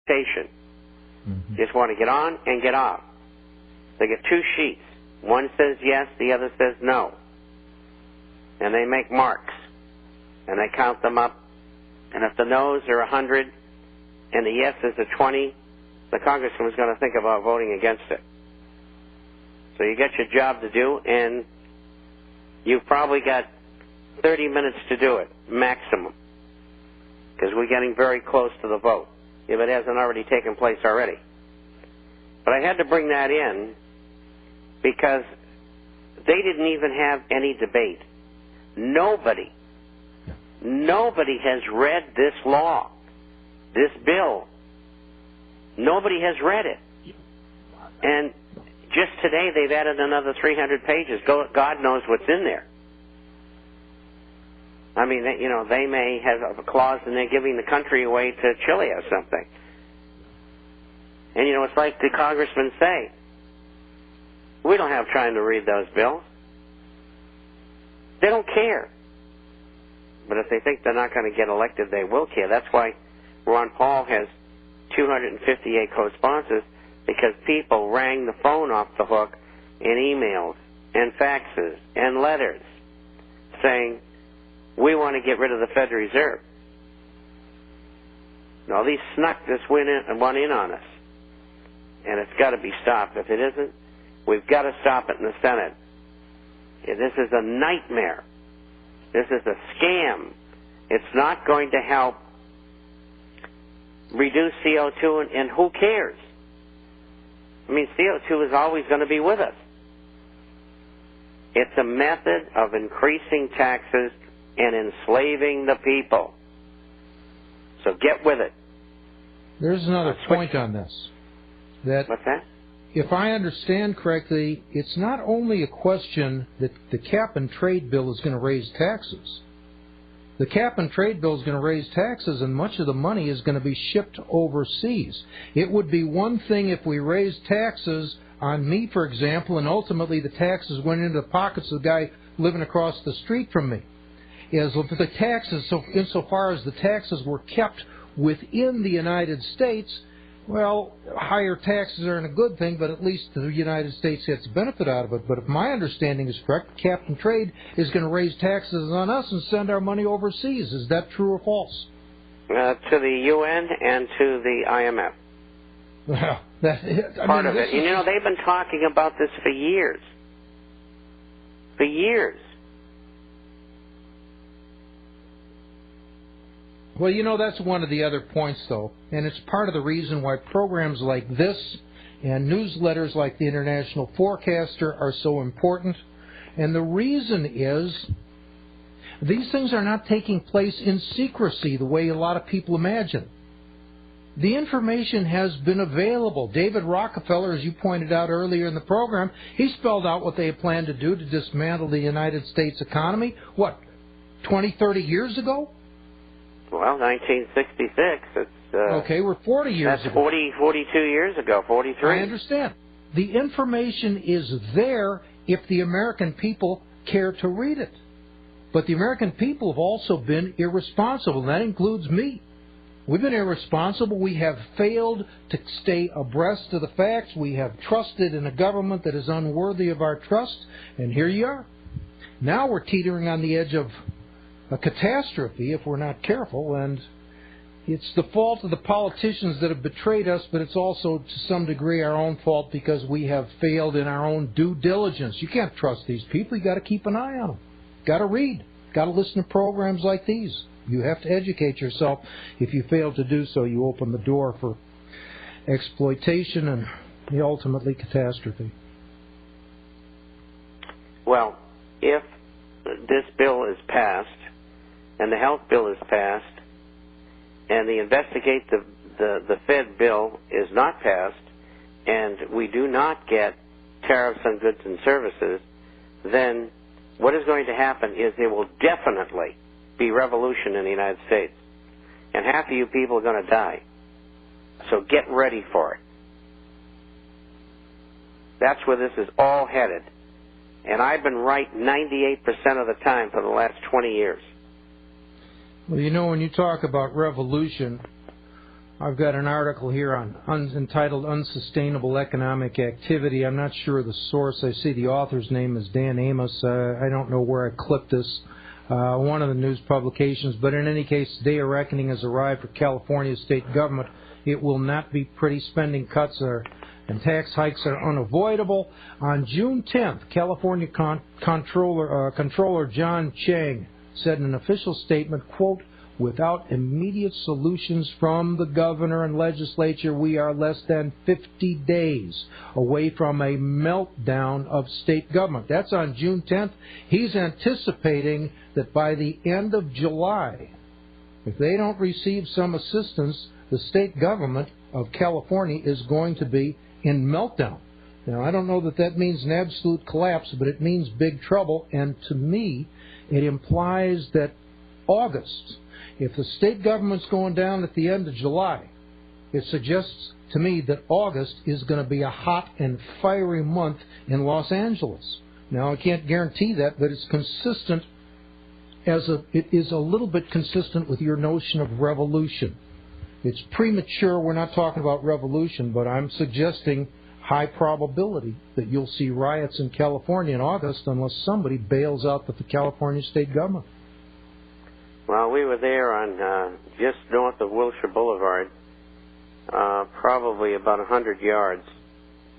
station. Just want to get on and get off. They get two sheets. One says yes, the other says no. And they make marks. And they count them up. And if the no's are 100 and the yeses are 20, the congressman's going to think about voting against it. So you got your job to do, and you've probably got 30 minutes to do it, maximum, because we're getting very close to the vote, if it hasn't already taken place already. But I had to bring that in because they didn't even have any debate. Nobody has read this law, this bill. Nobody has read it. And just today they've added another 300 pages. God knows what's in there. I mean, they may have a clause and they're giving the country away to Chile or something. And, it's like the congressmen say, we don't have time to read those bills. They don't care. But if they think they're not going to get elected, they will care. That's why Ron Paul has 258 co-sponsors, because people rang the phone off the hook in emails and faxes and letters saying, we want to get rid of the Federal Reserve. Now, these snuck this one in on us, and it's got to be stopped. If it isn't, we've got to stop it in the Senate. This is a nightmare. This is a scam. It's not going to help reduce CO2, and who cares? I mean, CO2 is always going to be with us. It's a method of increasing taxes and enslaving the people. So get with it. There's another point on this. What's that? If I understand correctly, it's not only a question that the cap-and-trade bill is going to raise taxes. The cap-and-trade bill is going to raise taxes, and much of the money is going to be shipped overseas. It would be one thing if we raised taxes on me, for example, and ultimately the taxes went into the pockets of the guy living across the street from me. As the taxes, insofar as the taxes were kept within the United States, well, higher taxes aren't a good thing, but at least the United States gets benefit out of it. But if my understanding is correct, cap-and-trade is going to raise taxes on us and send our money overseas. Is that true or false? To the UN and to the IMF. Well, part of it. They've been talking about this for years. For years. Well, that's one of the other points, though, and it's part of the reason why programs like this and newsletters like the International Forecaster are so important. And the reason is these things are not taking place in secrecy the way a lot of people imagine. The information has been available. David Rockefeller, as you pointed out earlier in the program, he spelled out what they had planned to do to dismantle the United States economy, 20, 30 years ago? Well, 1966. Okay, we're 40 years ago. That's 42 years ago, 43. I understand. The information is there if the American people care to read it. But the American people have also been irresponsible, and that includes me. We've been irresponsible. We have failed to stay abreast of the facts. We have trusted in a government that is unworthy of our trust, and here you are. Now we're teetering on the edge of a catastrophe if we're not careful, and it's the fault of the politicians that have betrayed us, but it's also to some degree our own fault because we have failed in our own due diligence. You can't trust these people. You got to keep an eye on them. Got to read. Got to listen to programs like these. You have to educate yourself. If you fail to do so, you open the door for exploitation and ultimately catastrophe. Well, if this bill is passed, and the health bill is passed, and the investigate the Fed bill is not passed, and we do not get tariffs on goods and services, then what is going to happen is there will definitely be revolution in the United States. And half of you people are going to die. So get ready for it. That's where this is all headed. And I've been right 98% of the time for the last 20 years. Well, when you talk about revolution, I've got an article here entitled Unsustainable Economic Activity. I'm not sure of the source. I see the author's name is Dan Amos. I don't know where I clipped this. One of the news publications. But in any case, Day of Reckoning has arrived for California state government. It will not be pretty. Spending cuts and tax hikes are unavoidable. On June 10th, California Controller John Chang said in an official statement, quote, "Without immediate solutions from the governor and legislature, we are less than 50 days away from a meltdown of state government." That's on June 10th. He's anticipating that by the end of July, if they don't receive some assistance, the state government of California is going to be in meltdown. Now, I don't know that that means an absolute collapse, but it means big trouble, and to me, it implies that August, if the state government's going down at the end of July, it suggests to me that August is going to be a hot and fiery month in Los Angeles. Now, I can't guarantee that, but it's consistent it is a little bit consistent with your notion of revolution. It's premature. We're not talking about revolution, but I'm suggesting high probability that you'll see riots in California in August unless somebody bails out the California state government. Well, we were there on just north of Wilshire Boulevard, probably about 100 yards,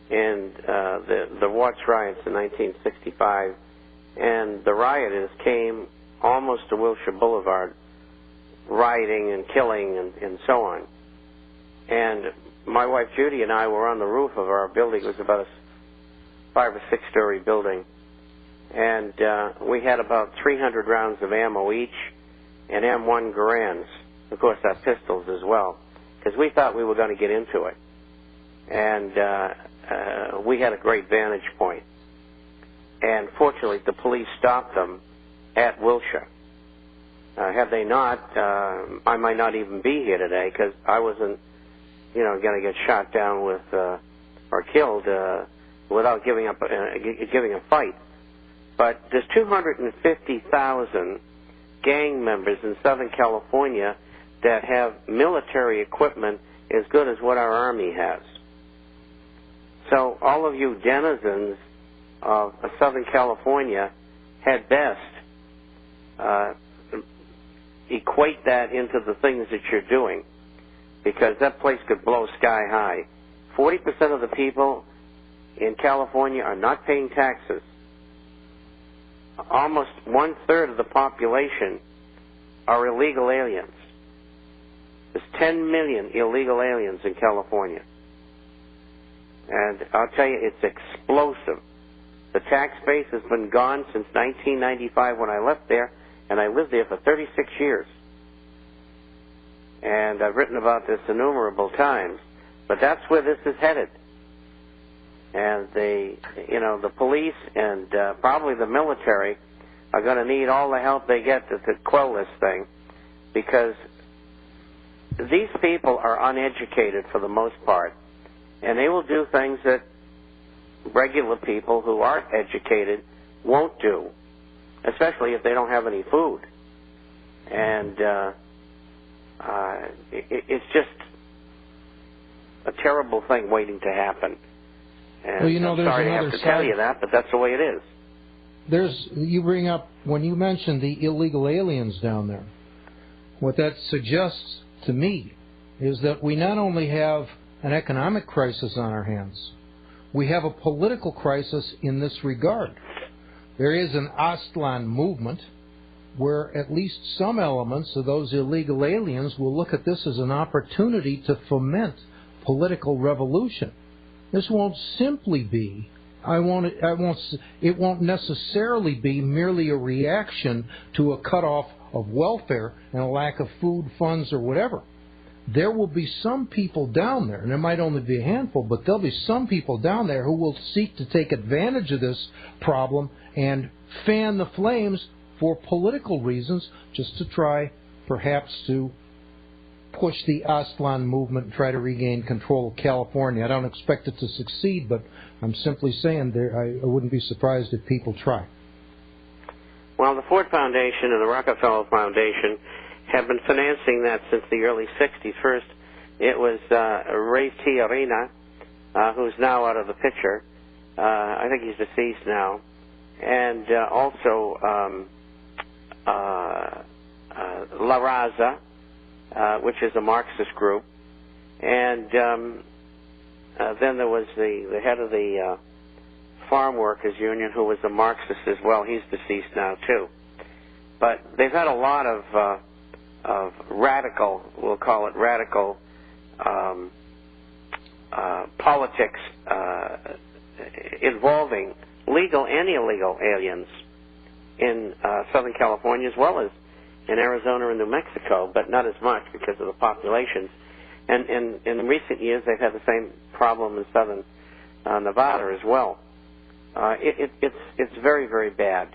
and the Watts riots in 1965, and the rioters came almost to Wilshire Boulevard, rioting and killing and so on. And my wife Judy and I were on the roof of our building. It was about a 5 or 6 story building, and we had about 300 rounds of ammo each, and M1 Garands, of course, our pistols as well, because we thought we were going to get into it. And we had a great vantage point. And fortunately, the police stopped them at Wilshire. Had they not, I might not even be here today, because I wasn't, going to get shot down with or killed without giving a fight. But there's 250,000 gang members in Southern California that have military equipment as good as what our Army has. So all of you denizens of Southern California had best equate that into the things that you're doing, because that place could blow sky high. 40% of the people in California are not paying taxes. Almost 1/3 of the population are illegal aliens. There's 10 million illegal aliens in California. And I'll tell you, it's explosive. The tax base has been gone since 1995 when I left there, and I lived there for 36 years. And I've written about this innumerable times, but that's where this is headed. And the police and probably the military are going to need all the help they get to quell this thing, because these people are uneducated for the most part, and they will do things that regular people who aren't educated won't do, especially if they don't have any food. And it's just a terrible thing waiting to happen. And well, I'm sorry to have to tell you that, but that's the way it is. You bring up, when you mention the illegal aliens down there, what that suggests to me is that we not only have an economic crisis on our hands, we have a political crisis in this regard. There is an Aztlan movement where at least some elements of those illegal aliens will look at this as an opportunity to foment political revolution. This won't simply be, it won't necessarily be merely a reaction to a cutoff of welfare and a lack of food, funds, or whatever. There will be some people down there, and there might only be a handful, but there'll be some people down there who will seek to take advantage of this problem and fan the flames for political reasons, just to try, perhaps, to push the Aztlan movement and try to regain control of California. I don't expect it to succeed, but I'm simply saying I wouldn't be surprised if people try. Well, the Ford Foundation and the Rockefeller Foundation have been financing that since the early 60s. First, It was Ray Tiarina, who's now out of the picture. I think he's deceased now. And also La Raza, which is a Marxist group. And then there was the head of the Farm Workers Union, who was a Marxist as well. He's deceased now, too. But they've had a lot of radical, we'll call it radical, politics involving legal and illegal aliens in Southern California, as well as in Arizona and New Mexico, but not as much because of the populations. And in recent years, they've had the same problem in Southern Nevada as well. It's very, very bad.